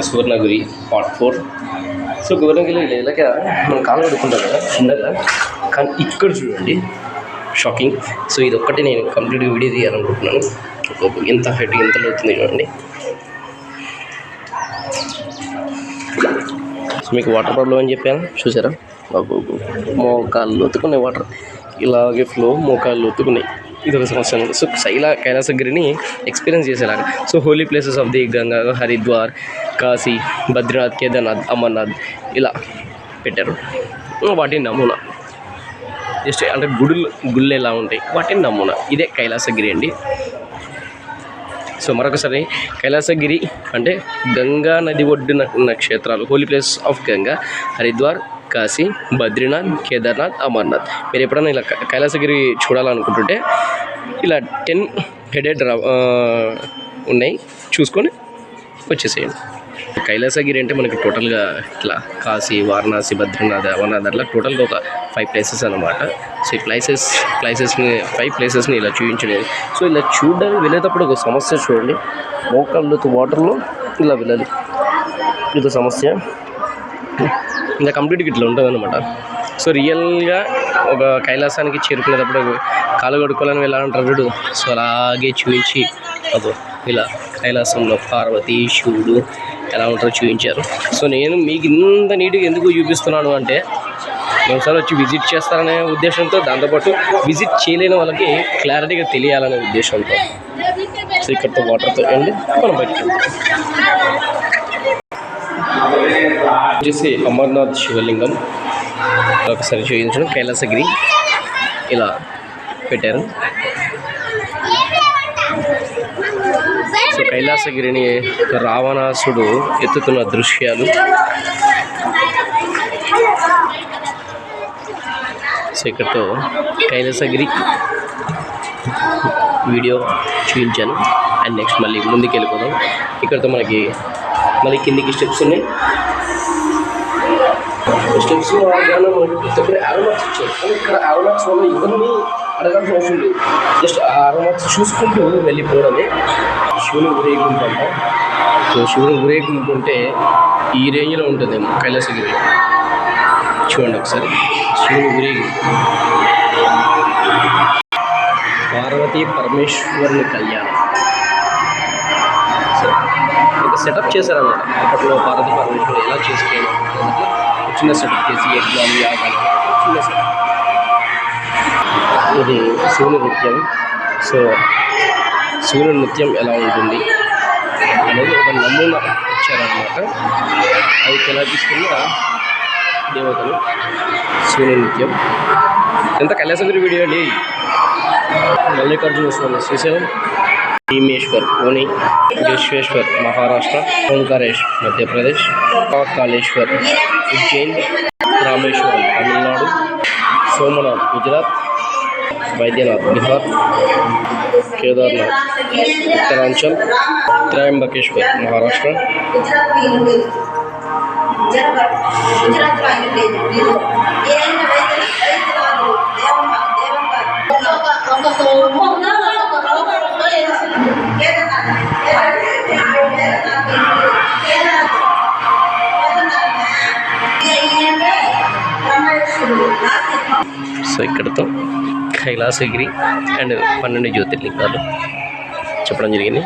Suvarnagiri part 4. So Suvarnagiri ఇలాగ మనం కాలు కడుక్కుంటాం కదా చిన్నగా, కానీ ఇక్కడ చూడండి షాకింగ్. సో ఇది ఒక్కటి నేను కంప్లీట్గా వీడియో తీయాలనుకుంటున్నాను. ఎంత హైట్ ఎంత అవుతుంది చూడండి. సో మీకు వాటర్ ప్రాబ్లం అని చెప్పాను చూసారా, మోకాళ్ళు ఒత్తుకున్నాయి వాటర్, ఇలాగే ఫ్లో మోకాళ్ళు ఒత్తుకున్నాయి. ఇది ఒక సమస్య. సో కైలాసగిరిని ఎక్స్పీరియన్స్ చేసేలాగా. So holy places of the Ganga, Haridwar, Kashi, Badrinath, Kedarnath, Amarnath ఇలా పెట్టారు. వాటిని నమూనా జస్ట్ అంటే గుళ్ళు ఎలా ఉంటాయి వాటిని నమూనా. ఇదే కైలాసగిరి అండి. సో మరొకసారి కైలాసగిరి అంటే గంగా నది ఒడ్డున ఉన్న క్షేత్రాలు, holy place of Ganga, Haridwar, Kashi, Badrinath, Kedarnath, Amarnath. మీరు ఎప్పుడైనా ఇలా కైలాసగిరి చూడాలనుకుంటుంటే ఇలా 10 హెడెడ్ ఉన్నాయి, చూసుకొని వచ్చేసేయండి. కైలాసగిరి అంటే మనకి టోటల్గా ఇట్లా కాశీ, వారణాసి, బద్రీనాథ్, అమర్నాథ్ అట్లా టోటల్గా ఒక 5 ప్లేసెస్ అన్నమాట. సో ఈ 5 ప్లేసెస్ని ఇలా చూపించలేదు. సో ఇలా చూడడానికి వెళ్ళేటప్పుడు ఒక సమస్య చూడండి, మోకాళ్ళతో వాటర్లో ఇలా వెళ్ళాలి. ఇది సమస్య. ఇంకా కంప్లీట్గా ఇట్లా ఉంటుంది అనమాట. సో రియల్గా ఒక కైలాసానికి చేరుకునేటప్పుడు కాలు కడుక్కోవాలని వెళ్ళాలంటారు చూడు. సో అలాగే చూపించి అదో ఇలా కైలాసంలో పార్వతి, శివుడు ఎలా ఉంటారో చూపించారు. సో నేను మీకు ఇంత నీట్గా ఎందుకు చూపిస్తున్నాను అంటే ఒకసారి వచ్చి విజిట్ చేస్తారనే ఉద్దేశంతో, దాంతోపాటు విజిట్ చేయలేని వాళ్ళకి క్లారిటీగా తెలియాలనే ఉద్దేశంతో. సో ఇక్కడతో వాటర్తో వెళ్ళి మనం బయటకు వచ్చేసి అమర్నాథ్ శివలింగం ఒకసారి చూపించడం. కైలాసగిరి ఇలా పెట్టారు. సో కైలాసగిరిని రావణాసుడు ఎత్తుతున్న దృశ్యాలు. సో ఇక్కడతో కైలాసగిరి వీడియో చూపించాను. అండ్ నెక్స్ట్ మళ్ళీ ముందుకు వెళ్ళిపోదాం. ఇక్కడతో మనకి మళ్ళీ కిందికి స్టెప్స్ ఉన్నాయి. స్టెప్స్ అరోమాక్స్ ఇచ్చారు, కానీ ఇక్కడ అరోమాక్స్ వల్ల ఇవన్నీ అడగాల్సిన అవసరం లేదు. జస్ట్ ఆ అరోమాక్స్ చూసుకుంటూ వెళ్ళిపోవడమే. శివుని ఊరేగింపు అంట. సో శివుని ఊరేగింపు ఉంటే ఈ రేంజ్లో ఉంటుందేమో కైలాసగిరి. చూడండి ఒకసారి శివుని ఊరేగింపు. పార్వతీ పరమేశ్వరుని కళ్యాణం. సో ఒక సెటప్ చేశారన్నమాట. అప్పట్లో పార్వతీ పరమేశ్వరుడు ఎలా చేసుకోవాలి చిన్న సెటప్ చేసి ఎగ్జామ్ యాగాలు చిన్న సెటప్. ఇది శివుని నృత్యం. సో శివుని నృత్యం ఎలా ఉంటుంది అనేది ఒక నమూనా ఇచ్చారన్నమాట. అది కనిపిస్తున్న దేవతలు శివుని నృత్యం. ఎంత కైలాసగిరి వీడియో అండి. మల్లికార్జున స్వామి శ్రీశైలం, భీమేశ్వర్ పూణే, విశ్వేశ్వర్ మహారాష్ట్ర, ఓంకారేష్ మధ్యప్రదేశ్, కాళేశ్వర్ ఉజ్జయిన్, రామేశ్వరం తమిళనాడు, సోమనాథ్ గుజరాత్, వైద్యనాథ్ బిహార్, కేదార్నాథ్ ఉత్తరాంచల్, త్రయంబకేశ్వర్ మహారాష్ట్ర, సో ఇక్కడతో కైలాసగిరి అండ్ 12 జ్యోతిర్లింగాలు చెప్పడం జరిగింది.